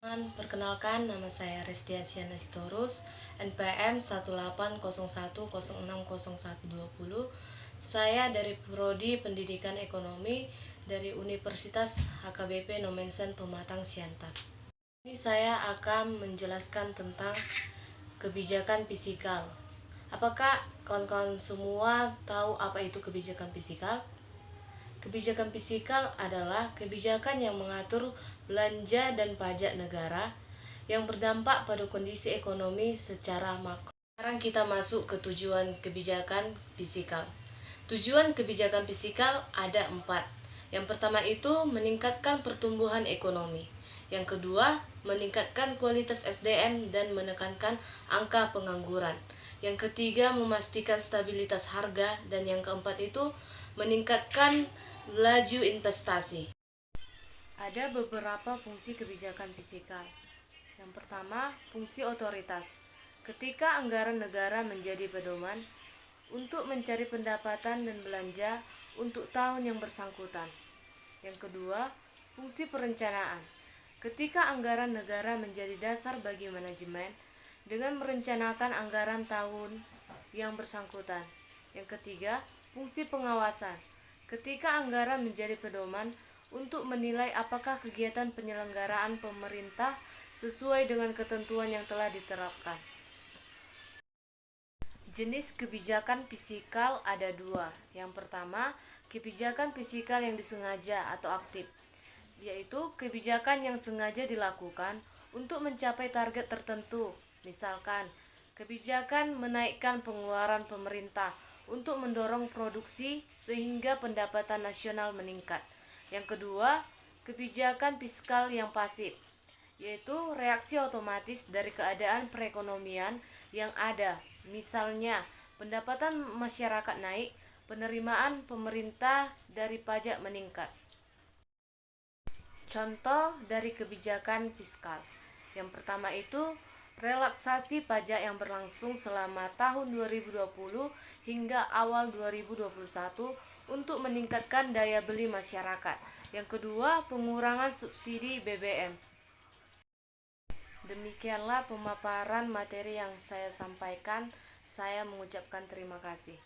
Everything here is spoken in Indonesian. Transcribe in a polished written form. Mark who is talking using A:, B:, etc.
A: Perkenalkan, nama saya Restia Siana Sitorus, NPM 18010600120. Saya dari Prodi Pendidikan Ekonomi dari Universitas HKBP Nomensen Pematang Siantar. Ini saya akan menjelaskan tentang kebijakan fiskal. Apakah kawan-kawan semua tahu apa itu kebijakan fiskal? Kebijakan fiskal adalah kebijakan yang mengatur belanja dan pajak negara yang berdampak pada kondisi ekonomi secara makro. Sekarang kita masuk ke tujuan kebijakan fiskal. Tujuan kebijakan fiskal ada 4. Yang pertama itu meningkatkan pertumbuhan ekonomi. Yang kedua, meningkatkan kualitas SDM dan menekankan angka pengangguran. Yang ketiga, memastikan stabilitas harga. Dan yang keempat itu meningkatkan laju investasi. Ada beberapa fungsi kebijakan fiskal. Yang pertama, fungsi otoritas. Ketika anggaran negara menjadi pedoman untuk mencari pendapatan dan belanja untuk tahun yang bersangkutan. Yang kedua, fungsi perencanaan. Ketika anggaran negara menjadi dasar bagi manajemen dengan merencanakan anggaran tahun yang bersangkutan. Yang ketiga, fungsi pengawasan. Ketika anggaran menjadi pedoman untuk menilai apakah kegiatan penyelenggaraan pemerintah sesuai dengan ketentuan yang telah diterapkan. Jenis kebijakan fiskal ada 2. Yang pertama, kebijakan fiskal yang disengaja atau aktif, yaitu kebijakan yang sengaja dilakukan untuk mencapai target tertentu. Misalkan, kebijakan menaikkan pengeluaran pemerintah untuk mendorong produksi sehingga pendapatan nasional meningkat. Yang kedua, kebijakan fiskal yang pasif, yaitu reaksi otomatis dari keadaan perekonomian yang ada. Misalnya, pendapatan masyarakat naik, penerimaan pemerintah dari pajak meningkat. Contoh dari kebijakan fiskal. Yang pertama itu relaksasi pajak yang berlangsung selama tahun 2020 hingga awal 2021 untuk meningkatkan daya beli masyarakat. Yang kedua, pengurangan subsidi BBM. Demikianlah pemaparan materi yang saya sampaikan. Saya mengucapkan terima kasih.